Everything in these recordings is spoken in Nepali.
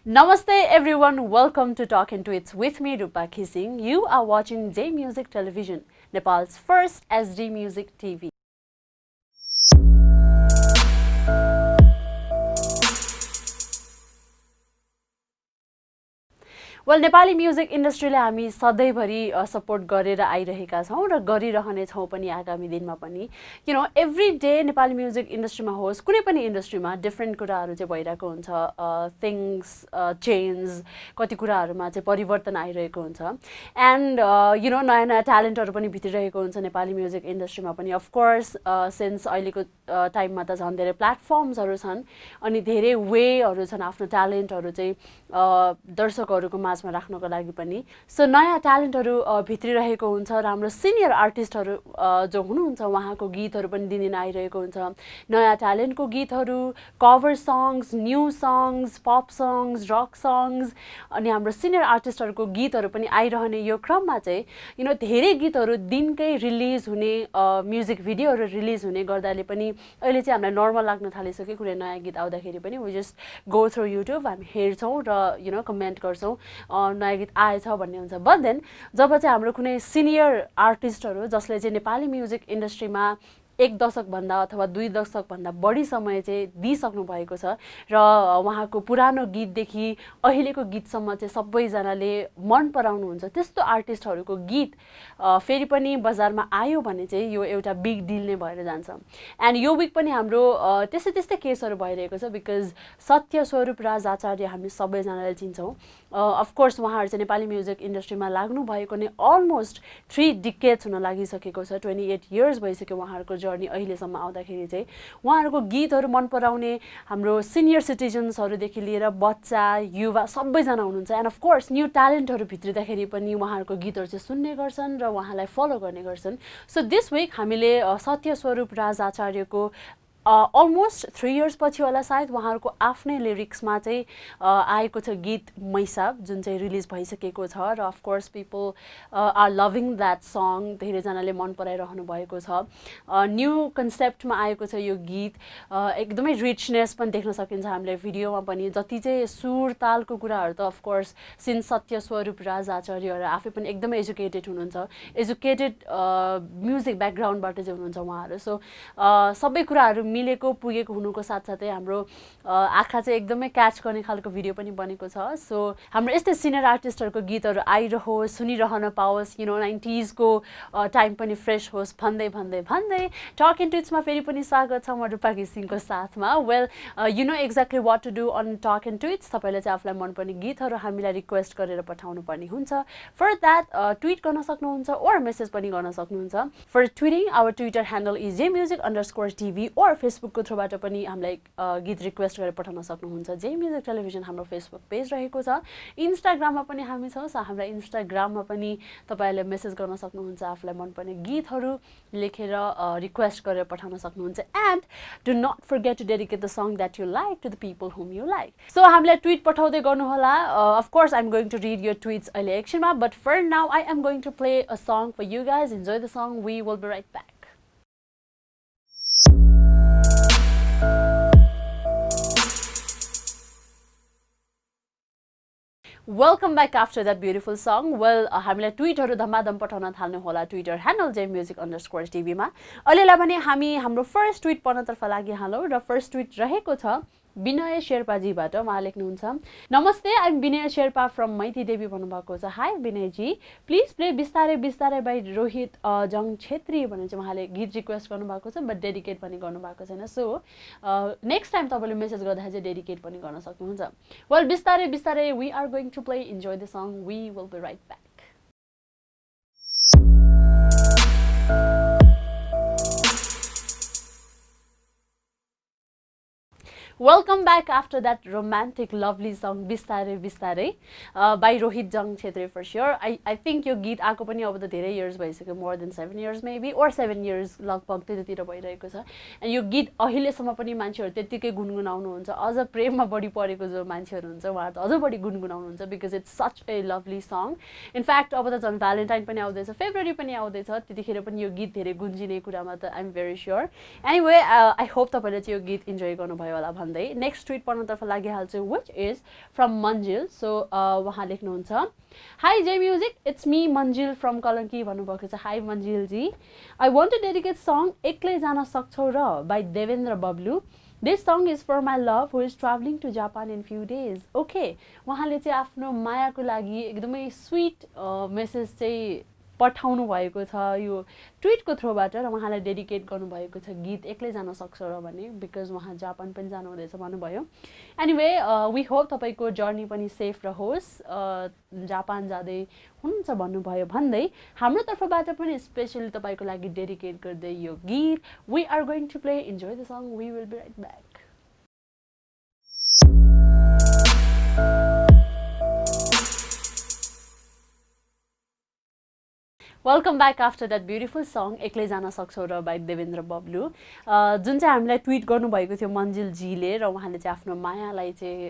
Namaste everyone, welcome to Talk and Tweets with me, Rupa Khising. You are watching J Music Television, Nepal's first SD Music TV. Well Nepali music इन्डस्ट्रीले हामी सधैँभरि सपोर्ट गरेर आइरहेका छौँ र गरिरहने छौँ पनि आगामी दिनमा पनि एभ्री डे नेपाली म्युजिक इन्डस्ट्रीमा होस् कुनै पनि इन्डस्ट्रीमा डिफ्रेन्ट कुराहरू चाहिँ भइरहेको हुन्छ थिङ्स चेन्ज कति कुराहरूमा चाहिँ परिवर्तन आइरहेको हुन्छ एन्ड नयाँ नयाँ ट्यालेन्टहरू पनि भित्रिरहेको हुन्छ नेपाली म्युजिक इन्डस्ट्रीमा पनि अफकोर्स सिन्स अहिलेको टाइममा त झन् धेरै प्लेटफर्म्सहरू छन् अनि धेरै वेहरू छन् आफ्नो ट्यालेन्टहरू चाहिँ दर्शकहरूको माझमा राख्नको लागि पनि सो नयाँ ट्यालेन्टहरू भित्रिरहेको हुन्छ र हाम्रो सिनियर आर्टिस्टहरू जो हुनुहुन्छ उहाँको गीतहरू पनि दिनदिन आइरहेको हुन्छ नयाँ ट्यालेन्टको गीतहरू cover songs new songs pop songs rock songs अनि हाम्रो सिनियर आर्टिस्टहरूको गीतहरू पनि आइरहने यो क्रममा चाहिँ धेरै गीतहरू दिनकै रिलिज हुने म्युजिक भिडियोहरू रिलिज हुने गर्दाले पनि अहिले चाहिँ हामीलाई नर्मल लाग्न थालिसक्यो कुनै नयाँ गीत आउँदाखेरि पनि we just go through YouTube हामी हेर्छौँ र कमेन्ट गर्छौँ नयाँ गीत आएछ भन्ने हुन्छ बट देन जब चाहिँ हाम्रो कुनै सिनियर आर्टिस्टहरू जसले चाहिँ नेपाली म्युजिक इन्डस्ट्रीमा 1 दशकभन्दा अथवा 2 दशकभन्दा बढी समय चाहिँ दिइसक्नु भएको छ र उहाँको पुरानो गीतदेखि अहिलेको गीतसम्म चाहिँ सबैजनाले मन पराउनुहुन्छ त्यस्तो आर्टिस्टहरूको गीत फेरि पनि बजारमा आयो भने चाहिँ यो एउटा बिग डिल नै भएर जान्छ एन्ड यो विक पनि हाम्रो त्यस्तै केसहरू भइरहेको छ बिकज सत्य स्वरूप राज आचार्य हामी सबैजनाले चिन्छौँ अफकोर्स उहाँहरू चाहिँ नेपाली म्युजिक इन्डस्ट्रीमा लाग्नु भएको नै अलमोस्ट 3 डिकेड्स हुन लागिसकेको छ 28 इयर्स भइसक्यो उहाँहरूको जर्नी अहिलेसम्म आउँदाखेरि चाहिँ उहाँहरूको गीतहरू मन पराउने हाम्रो सिनियर सिटिजन्सहरूदेखि लिएर बच्चा युवा सबैजना हुनुहुन्छ एन्ड अफकोर्स न्यू ट्यालेन्टहरू भित्रिँदाखेरि पनि उहाँहरूको गीतहरू चाहिँ सुन्ने गर्छन् र उहाँलाई फलो गर्ने गर्छन् सो दिस विक हामीले सत्य स्वरूप राज आचार्यको अलमोस्ट 3 इयर्स पछि होला सायद उहाँहरूको आफ्नै लिरिक्समा चाहिँ आएको छ गीत मैसाब जुन चाहिँ रिलिज भइसकेको छ र of course people are loving that song धेरैजनाले मन पराइरहनु भएको छ न्यू कन्सेप्टमा आएको छ यो गीत एकदमै रिचनेस पनि देख्न सकिन्छ हामीले भिडियोमा पनि जति चाहिँ सुर तालको कुराहरू त अफकोर्स सिन सत्य स्वरूप राज आचार्यहरू आफै पनि एकदमै एजुकेटेड हुनुहुन्छ एजुकेटेड म्युजिक ब्याकग्राउन्डबाट चाहिँ हुनुहुन्छ उहाँहरू सो सबै कुराहरू मिलेको पुगेको हुनुको साथसाथै हाम्रो आँखा चाहिँ एकदमै क्याच गर्ने खालको भिडियो पनि बनेको छ सो हाम्रो यस्तै सिनियर आर्टिस्टहरूको गीतहरू आइरहोस् सुनिरहन पाओस् 90s को टाइम पनि फ्रेस होस् भन्दै टक एन्ड ट्विट्समा फेरि पनि स्वागत छ म रूपा घिसिङको साथमा well exactly what to do on talk and tweets तपाईँले चाहिँ आफूलाई मनपर्ने गीतहरू हामीलाई रिक्वेस्ट गरेर पठाउनु पर्ने हुन्छ फर द्याट ट्विट गर्न सक्नुहुन्छ ओर मेसेज पनि गर्न सक्नुहुन्छ for tweeting our Twitter handle is JMusic_TV or फेसबुकको थ्रुबाट पनि हामीलाई गीत रिक्वेस्ट गरेर पठाउन सक्नुहुन्छ जे म्युजिक टेलिभिजन हाम्रो फेसबुक पेज रहेको छ इन्स्टाग्राममा पनि हामी छौँ सो हाम्रो इन्स्टाग्राममा पनि तपाईँहरूले मेसेज गर्न सक्नुहुन्छ आफूलाई मनपर्ने गीतहरू लेखेर रिक्वेस्ट गरेर पठाउन सक्नुहुन्छ and do not forget to dedicate the song that you like to the people whom you like so हामीलाई ट्विट पठाउँदै गर्नुहोला of course I am going to read your tweets अहिले एकछिनमा but for now I am going to play a song for you guys enjoy the song we will be right back welcome back after that beautiful song well हामीलाई ट्विटहरू धमाधम पठाउन थाल्नु होला ट्विटर ह्यान्डल JMusic_TV मा अहिलेलाई भने हामी हाम्रो फर्स्ट ट्विट पढ्नतर्फ लागिहालौँ र फर्स्ट ट्विट रहेको छ विनय शेर्पाजीबाट उहाँ लेख्नुहुन्छ namaste I am Vinay Sherpa from Maiti Devi भन्नुभएको छ हाई विनयजी प्लिज प्ले बिस्तारै बिस्तारै बाई रोहित जङ छेत्री भनेर चाहिँ उहाँले गीत रिक्वेस्ट गर्नुभएको छ बट डेडिकेट पनि गर्नुभएको छैन सो नेक्स्ट टाइम तपाईँले मेसेज गर्दाखेरि चाहिँ डेडिकेट पनि गर्न सक्नुहुन्छ वेल बिस्तारै बिस्तारै we are going to play enjoy the song we will be right back Welcome back after that romantic lovely song बिस्तारै बिस्तारै by Rohit Jang Chhetri for sure I think यो गीत आएको पनि अब त धेरै इयर्स भइसक्यो more than 7 years maybe or 7 years लगभग त्यतितिर भइरहेको छ अनि यो गीत अहिलेसम्म पनि मान्छेहरू त्यतिकै गुनगुनाउनुहुन्छ अझ प्रेममा बढी परेको जो मान्छेहरू हुन्छ उहाँहरू त अझ बढी गुनगुनाउनुहुन्छ because it's such a lovely song in fact अब त झन् भ्यालेन्टाइन पनि आउँदैछ फेब्रुअरी पनि आउँदैछ त्यतिखेर पनि यो गीत धेरै गुन्जिने कुरामा त I am very sure anyway I hope तपाईँले चाहिँ यो गीत इन्जोय गर्नुभयो होला भन्दै नेक्स्ट ट्विट पढ्नतर्फ लागिहाल्छु, which is from Manjil. So उहाँ लेख्नुहुन्छ, hi Jay music, it's me Manjil from Kalanki भन्नुभएको छ. हाई मन्जिलजी, I want to dedicate song एक्लै जान सक्छौ र by Devendra Bablu. This song is for my love who is traveling to Japan in few days. Okay, उहाँले चाहिँ आफ्नो मायाको लागि एकदमै स्विट मेसेज चाहिँ पठाउनु भएको छ यो ट्विटको थ्रुबाट र उहाँलाई डेडिकेट गर्नुभएको छ गीत एक्लै जान सक्छ र भने, बिकज उहाँ जापान पनि जानुहुँदैछ भन्नुभयो. एनिवे, वी होप तपाईँको जर्नी पनि सेफ रहोस्, जापान जाँदै हुनुहुन्छ भन्नुभयो भन्दै हाम्रो तर्फबाट पनि स्पेसली तपाईँको लागि डेडिकेट गर्दै यो गीत we are going to play. Enjoy the song. We will be right back. Welcome back after that beautiful song एक्लै जान सक्छौ र बाई देवेन्द्र बब्लु, जुन चाहिँ हामीलाई ट्विट गर्नुभएको थियो मन्जिलजीले, र उहाँले चाहिँ आफ्नो मायालाई चाहिँ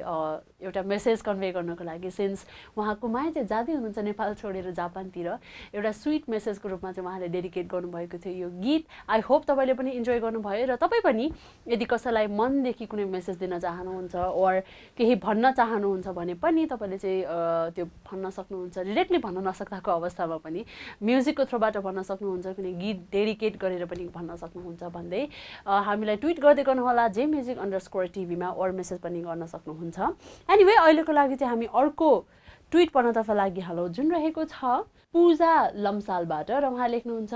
एउटा मेसेज कन्भे गर्नको लागि, सिन्स उहाँको माया चाहिँ जाँदै हुनुहुन्छ नेपाल छोडेर जापानतिर, एउटा स्विट मेसेजको रूपमा चाहिँ उहाँले डेडिकेट गर्नुभएको थियो यो गीत. आई होप तपाईँले पनि इन्जोय गर्नुभयो र तपाईँ पनि यदि कसैलाई मनदेखि कुनै मेसेज दिन चाहनुहुन्छ ओर केही भन्न चाहनुहुन्छ भने पनि तपाईँले चाहिँ त्यो भन्न सक्नुहुन्छ. डिरेक्टली भन्न नसक्दाको अवस्थामा पनि म्युजिकको थ्रुबाट भन्न सक्नुहुन्छ, कुनै गीत डेडिकेट गरेर पनि भन्न सक्नुहुन्छ भन्दै हामीलाई ट्विट गर्दै गर्नुहोला जे म्युजिक _TV मा, ओर मेसेज पनि गर्न सक्नुहुन्छ. एनिवे, अहिलेको लागि चाहिँ हामी अर्को ट्विट पढ्नतर्फ लागिहालौँ, जुन रहेको छ पूजा लम्सालबाट, र उहाँ लेख्नुहुन्छ,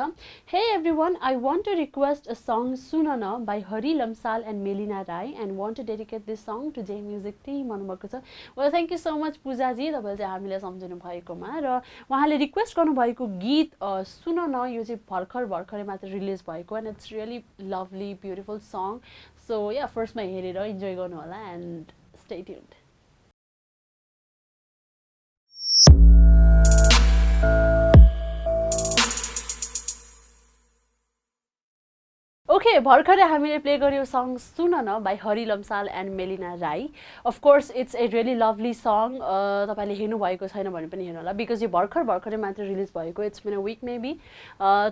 hey everyone, I want to request a song सुन न by Hari Lamsal and Melina Rai and want to dedicate this song to Jay music team भन्नुभएको छ. Well, thank you so much पूजाजी, तपाईँले चाहिँ हामीलाई सम्झिनु भएकोमा. र उहाँले रिक्वेस्ट गर्नुभएको गीत सुन न, यो चाहिँ भर्खरै मात्र रिलिज भएको, and it's really lovely beautiful song. So yeah, फर्स्टमा हेरेर इन्जोय गर्नु होला एन्ड स्टे ट्युन्ड. ओके, भर्खरै हामीले प्ले गर्यो सङ सुन न by Hari Lamsal and Melina Rai. Of course it's a really lovely song. तपाईँले हेर्नुभएको छैन भने पनि हेर्नु होला, बिकज यो भर्खरै मात्र रिलिज भएको, it's been a week maybe.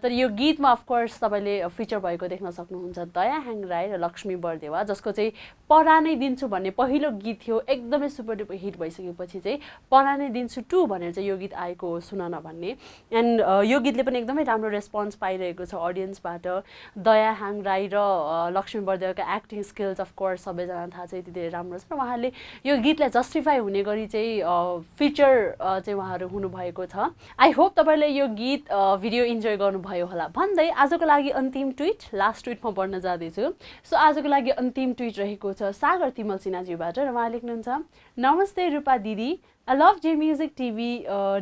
तर यो गीतमा अफकोर्स तपाईँले फिचर भएको देख्न सक्नुहुन्छ दया ह्याङ राई र लक्ष्मी बरदेवा, जसको चाहिँ परानै दिन्छु भन्ने पहिलो गीत थियो, एकदमै सुपर डुपर हिट भइसकेपछि चाहिँ परानै दिन्छु 2 भनेर चाहिँ यो गीत आएको हो सुन न भन्ने. एन्ड यो गीतले पनि एकदमै राम्रो रेस्पोन्स पाइरहेको छ अडियन्सबाट. दया ह्याङ राई र लक्ष्मी बरदेवाको एक्टिङ स्किल्स अफकोर्स सबैजना थाहा छ, यति धेरै राम्रो छ. र उहाँले यो गीतलाई जस्टिफाई हुने गरी चाहिँ फिचर चाहिँ उहाँहरू हुनुभएको छ. आई होप तपाईँले यो गीत भिडियो इन्जोय गर्नुभयो होला भन्दै आजको लागि अन्तिम ट्विट, लास्ट ट्विट म पढ्न जाँदैछु. सो आजको लागि अन्तिम ट्विट रहेको छ सागर तिमल सिन्हाजीबाट, र उहाँ लेख्नुहुन्छ, नमस्ते रूपा दिदी, आई लभ जे म्युजिक टिभी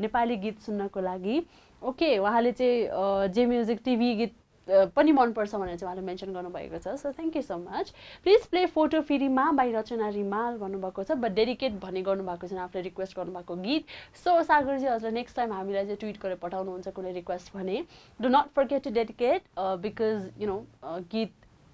नेपाली गीत सुन्नको लागि. ओके, उहाँले चाहिँ जे म्युजिक टिभी गीत पनि मनपर्छ भनेर चाहिँ उहाँले मेन्सन गर्नुभएको छ. So thank you so much. Please play photo फिरीमा बाई रचना रिमाल भन्नुभएको छ, बट डेडिकेट भन्ने गर्नुभएको छ, आफूले रिक्वेस्ट गर्नुभएको गीत. सो सागरजी, हजुरलाई नेक्स्ट टाइम हामीलाई चाहिँ ट्विट गरेर पठाउनुहुन्छ कुनै रिक्वेस्ट भने, do not forget to dedicate, because you know गीत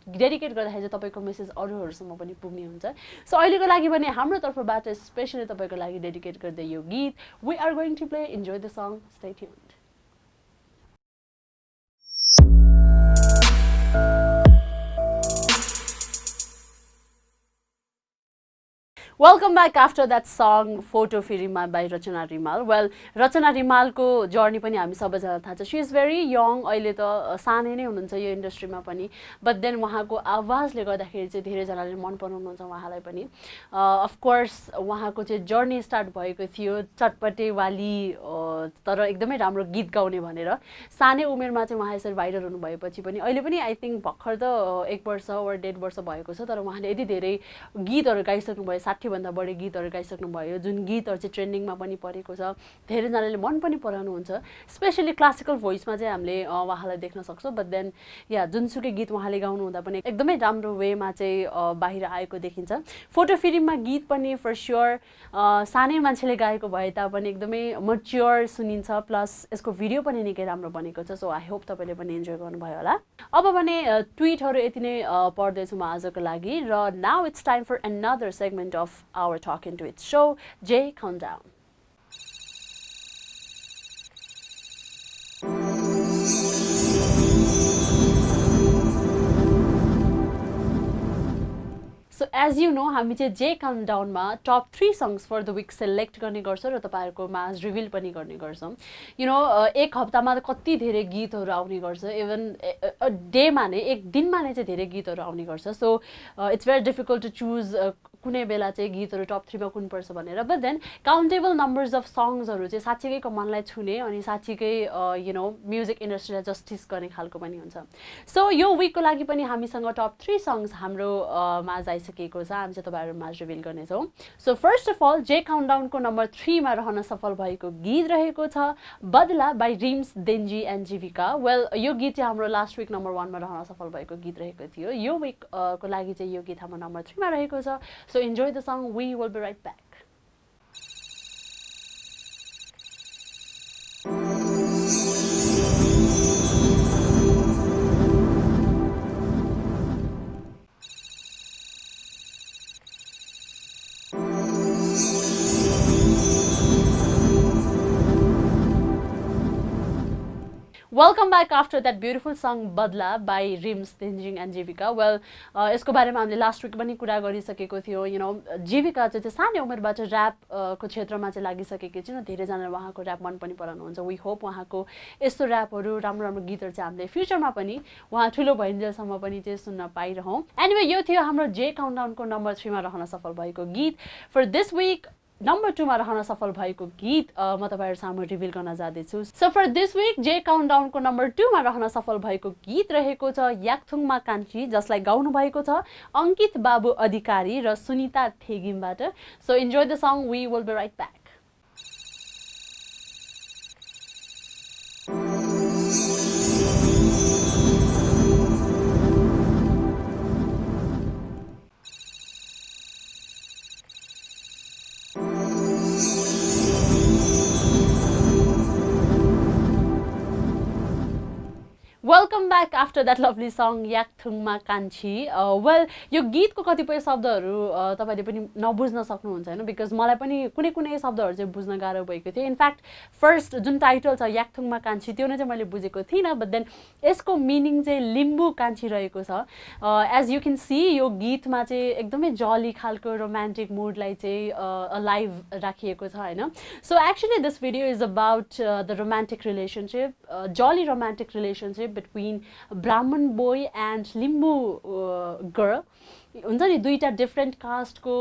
डेडिकेट गर्दाखेरि चाहिँ तपाईँको मेसेज अरूहरूसम्म पनि पुग्ने हुन्छ. सो अहिलेको लागि भने हाम्रो तर्फबाट स्पेसली तपाईँको लागि डेडिकेट गर्दै यो गीत we are going to play. Enjoy the song, stay tuned. Welcome back after that song photo फिरीमा बाई रचना रिमाल. वेल, रचना रिमालको जर्नी पनि हामी सबैजना थाहा छ. सी इज भेरी यङ, अहिले त सानै नै हुनुहुन्छ यो इन्डस्ट्रीमा पनि, बट देन उहाँको आवाजले गर्दाखेरि चाहिँ धेरैजनाले मन पराउनुहुन्छ उहाँलाई पनि. अफकोर्स उहाँको चाहिँ जर्नी स्टार्ट भएको थियो चटपटेवाली तर एकदमै राम्रो गीत गाउने भनेर. सानै उमेरमा चाहिँ उहाँ यसरी भाइरल हुनुभएपछि पनि अहिले पनि आई थिङ्क भर्खर त 1 वर्ष वा 1.5 वर्ष भएको छ, तर उहाँले यति धेरै गीतहरू गाइसक्नुभयो, 60 भन्दा बढी गीतहरू गाइसक्नुभयो, जुन गीतहरू चाहिँ ट्रेन्डिङमा पनि परेको छ. धेरैजनाले मन पनि पराउनुहुन्छ, स्पेसली क्लासिकल भोइसमा चाहिँ हामीले उहाँलाई देख्न सक्छौँ. बट देन या जुनसुकै गीत उहाँले गाउनुहुँदा पनि एकदमै राम्रो वेमा चाहिँ बाहिर आएको देखिन्छ. फोटो फिल्ममा गीत पनि फर स्योर सानै मान्छेले गाएको भए तापनि एकदमै मच्योर सुनिन्छ, प्लस यसको भिडियो पनि निकै राम्रो बनेको छ. सो आई होप तपाईँले पनि इन्जोय गर्नुभयो होला. अब भने ट्विटहरू यति नै पढ्दैछु म आजको लागि, र now it's time for another segment of our Talking Tweets show, Jay Countdown. So as you know हामी चाहिँ जे काउन्टडाउनमा top 3 songs for the week select गर्ने गर्छौँ र तपाईँहरूको माझ रिभिल पनि गर्ने गर्छौँ यु नो एक हप्तामा कति धेरै गीतहरू आउने गर्छ इभन डेमा नै एक दिनमा नै चाहिँ धेरै गीतहरू आउने गर्छ so it's very difficult to choose कुनै बेला चाहिँ गीतहरू टप 3 मा कुन पर्छ भनेर but then countable numbers of सङ्ग्सहरू चाहिँ साँच्चीकै मनलाई छुने अनि साँच्चीकै यु नो म्युजिक इन्डस्ट्रीलाई जस्टिस गर्ने खालको पनि हुन्छ सो यो विकको लागि पनि हामीसँग टप 3 सङ्ग्स हाम्रो माझ आइसकेको छ हामी चाहिँ तपाईँहरू माझ रिभिल गर्नेछौँ सो फर्स्ट अफ अल जे काउन्टडाउनको नम्बर 3 मा रहन सफल भएको गीत रहेको छ बदला बाई रिम्स देन्जी एन्ड जीविका वेल यो गीत चाहिँ हाम्रो लास्ट विक नम्बर 1 मा रहन सफल भएको गीत रहेको थियो यो विकको लागि चाहिँ यो गीत हाम्रो नम्बर 3 मा रहेको छ So enjoy the song. We will be right back. Welcome back after that beautiful song Badla by Rims Denjing and Jivika. Well, यसको बारेमा हामीले लास्ट विक पनि कुरा गरिसकेको थियो यु नो जीविका चाहिँ सानै उमेरबाट ऱ्याप को क्षेत्रमा चाहिँ लागिसकेकी छिन् धेरैजना उहाँको ऱ्याप मन पनि पराउनुहुन्छ वी होप उहाँको यस्तो ऱ्यापहरू राम्रो राम्रो गीतहरू चाहिँ हामीले फ्युचरमा पनि उहाँ ठुलो भइन्जेलसम्म पनि चाहिँ सुन्न पाइरहौँ एनिवे यो थियो हाम्रो जे काउन्टडाउनको नम्बर 3 मा रहन सफल भएको गीत फर दिस विक नम्बर 2 मा रहन सफल भएको गीत म तपाईहरु सामु रिभिल गर्न जाँदैछु सो फर दिस विक जे काउन्टडाउनको नम्बर 2 मा रहन सफल भएको गीत रहेको छ याकथुङमा कान्छी जसलाई गाउनु भएको छ अंकित बाबु अधिकारी र सुनिता ठेगिमबाट so enjoy the song we will be right back Welcome back after that lovely song याकथुङमा कान्छी वेल यो गीतको कतिपय शब्दहरू तपाईले पनि नबुझ्न सक्नुहुन्छ हैन बिकज मलाई पनि कुनै कुनै शब्दहरू चाहिँ बुझ्न गाह्रो भएको थियो इनफ्याक्ट फर्स्ट जुन टाइटल छ याकथुङमा कान्छी त्यो नै चाहिँ मैले बुझेको थिइनँ बट देन यसको मिनिङ चाहिँ लिम्बू कान्छी रहेको छ एज यु क्यान सी यो गीतमा चाहिँ एकदमै जली खालको रोमान्टिक मुडलाई चाहिँ लाइभ राखिएको छ हैन so actually this video is about the romantic relationship जली romantic relationship between Brahman boy and Limbu girl हुन्छ नि दुईटा डिफरेंट कास्टको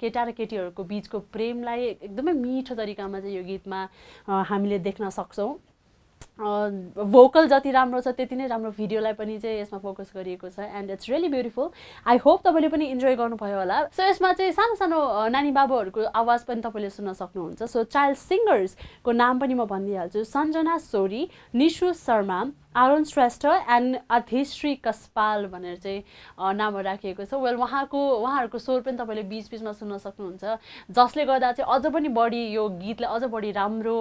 केटा र केटीहरुको बीचको प्रेमलाई एकदमै मिठो तरिकामा चाहिँ यो गीतमा हामीले देख्न सक्छौं भोकल जति राम्रो छ त्यति नै राम्रो भिडियोलाई पनि चाहिँ यसमा फोकस गरिएको छ and it's really beautiful I hope तपाईले पनि इन्जोय गर्नुभयो होला सो यसमा चाहिँ सानो सानो नानी बाबुहरुको आवाज पनि तपाईले सुन्न सक्नुहुन्छ सो चाइल्ड सिंगर्स को नाम पनि म भनिहाल्छु सञ्जना सोरी निशु शर्मा आरोन श्रेष्ठ एन्ड अधिश्री कस्पाल भनेर चाहिँ नाम राखिएको छ वेल उहाँहरुको स्वर पनि तपाईले बीच बीचमा सुन्न सक्नुहुन्छ जसले गर्दा चाहिँ अझ पनि बढी यो गीतलाई अझ बढी राम्रो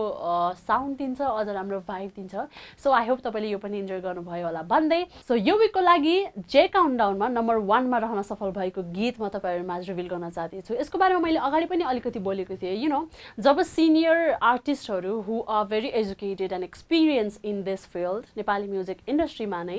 साउन्ड दिन्छ अझ राम्रो भाइब दिन्छ सो आई होप तपाईले यो पनि इन्जोय गर्नुभयो होला भन्दै सो यो विकको लागि जे काउन्टडाउनमा नम्बर 1 मा रहन सफल भएको गीत म तपाईहरुमा रिभिल गर्न चाहन्छु यसको बारेमा मैले अगाडि पनि अलिकति बोलेको थिए यु नो जब सिनियर आर्टिस्टहरु who are very educated and experience in this field Nepali music इन्डस्ट्रीमा नै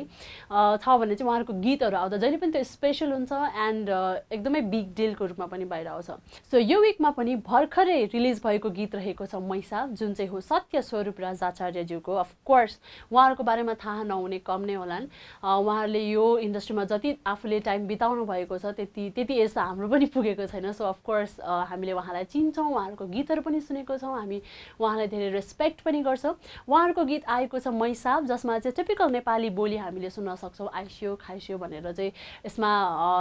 छ भने चाहिँ उहाँहरुको गीतहरु आउँदा जहिले पनि त्यो स्पेशल हुन्छ एन्ड एकदमै बिग डिलको रूपमा पनि बाहिर आउँछ सो यो विकमा पनि भर्खरै रिलिज भएको गीत रहेको छ मैसा जुन चाहिँ हो सत्य स्वरूप राज आचार्यज्यूको अफ कोर्स उहाँहरुको बारेमा थाहा नहुने कम नै होलान् उहाँहरुले यो इन्डस्ट्रीमा जति आफूले टाइम बिताउनु भएको छ त्यति एज हाम्रो पनि पुगेको छैन सो अफ कोर्स हामीले उहाँलाई चिन्छौं उहाँहरुको गीतहरु पनि सुनेको छौं हामी उहाँलाई धेरै रेस्पेक्ट पनि गर्छौं उहाँहरुको गीत आएको छ मैसा जसमा चाहिँ टिपिकल नेपाली बोली हामीले सुन्न सक्छौं आइसियो खाइसियो भनेर चाहिँ यसमा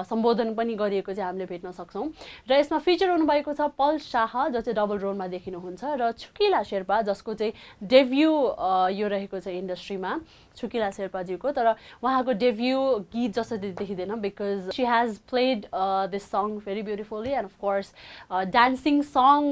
सम्बोधन पनि गरिएको चाहिँ हामीले भेट्न सक्छौं र यसमा फिचर हुनु भएको छ पल शाह जो चाहिँ डबल रोलमा देखिनुहुन्छ र छुकिला शेर्पा जसको चाहिँ डेब्यू यो रहेको छ इन्डस्ट्रीमा छुकिला शेर्पाजीको तर उहाँको डेब्यू गीत जसरी देखिदैन because she has played this song very beautifully and of course dancing song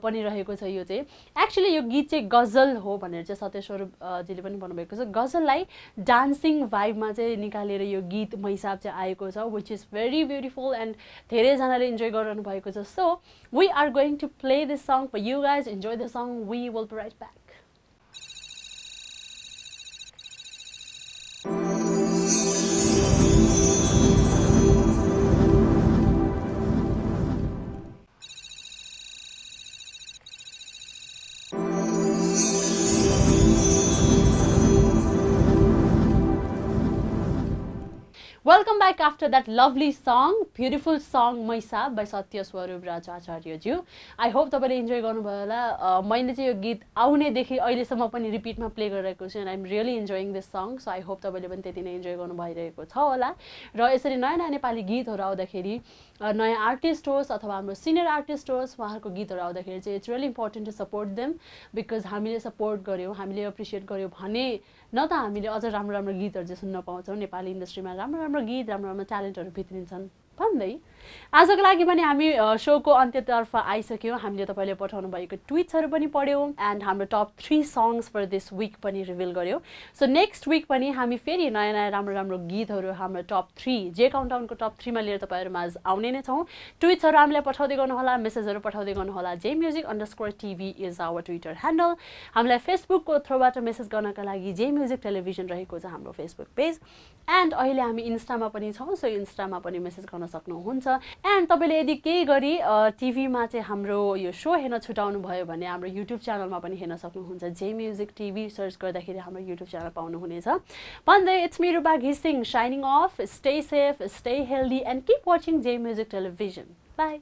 पनि रहेको छ यो चाहिँ एक्चुअली यो गीत चाहिँ गजल हो भनेर चाहिँ सत्य स्वरूप जीले पनि भन्नुभएको छ गजललाई डान्सिङ भाइबमा चाहिँ निकालेर यो गीत मैसाब चाहिँ आएको छ which is very beautiful and धेरै जनाले इन्जोय गरिरहनु भएको छ so we are going to play this song for you guys enjoy the song we will be right back Welcome back after that lovely song, beautiful song मैसा by सत्य स्वरूप राज आचार्यज्यू. I hope तपाईँले इन्जोय गर्नुभयो होला. मैले चाहिँ यो गीत आउनेदेखि अहिलेसम्म पनि रिपिटमा प्ले गरिरहेको छु and I'm really enjoying this song. So I hope तपाईँले पनि त्यति नै इन्जोय गर्नु भइरहेको छ होला. र यसरी नयाँ नयाँ नेपाली गीतहरू आउँदाखेरि नयाँ आर्टिस्ट होस् अथवा हाम्रो सिनियर आर्टिस्ट होस् उहाँहरूको गीतहरू आउँदाखेरि चाहिँ it's really important to support them because हामीले सपोर्ट गऱ्यौँ हामीले एप्रिसिएट गऱ्यौँ भने न त हामीले अझ राम्रो राम्रो गीतहरू चाहिँ सुन्न पाउँछौँ. नेपाली इन्डस्ट्रीमा राम्रो राम्रो गीत राम्रो राम्रो ट्यालेन्टहरू भित्रिन्छन् भन्दै आजको लागि पनि हामी सोको अन्त्यतर्फ आइसक्यौँ. हामीले तपाईँले पठाउनु भएको ट्विट्सहरू पनि पढ्यौँ एन्ड हाम्रो top 3 songs for this week पनि रिभिल गऱ्यौँ. सो नेक्स्ट विक पनि हामी फेरि नयाँ नयाँ राम्रो राम्रो गीतहरू हाम्रो टप 3 जे काउन्टाउनको टप 3 मा लिएर तपाईँहरूमा आउने नै छौँ. ट्विट्सहरू हामीलाई पठाउँदै गर्नुहोला, मेसेजहरू पठाउँदै गर्नुहोला. JMusic_TV is our Twitter handle. हामीलाई फेसबुकको थ्रुबाट मेसेज गर्नका लागि जे म्युजिक टेलिभिजन रहेको छ हाम्रो फेसबुक पेज. एन्ड अहिले हामी इन्स्टामा पनि छौँ. सो इन्स्टामा पनि मेसेज गर्न सक्नुहुन्छ. एन्ड तपाईँले यदि केही गरी टिभीमा चाहिँ हाम्रो यो सो हेर्न छुटाउनु भयो भने हाम्रो युट्युब च्यानलमा पनि हेर्न सक्नुहुन्छ. जे म्युजिक टिभी सर्च गर्दाखेरि हाम्रो युट्युब च्यानल पाउनुहुनेछ. भन्दै इट्स मी रुपा घिसिङ shining of. Stay safe, stay healthy and keep watching जे म्युजिक टेलिभिजन. बाई.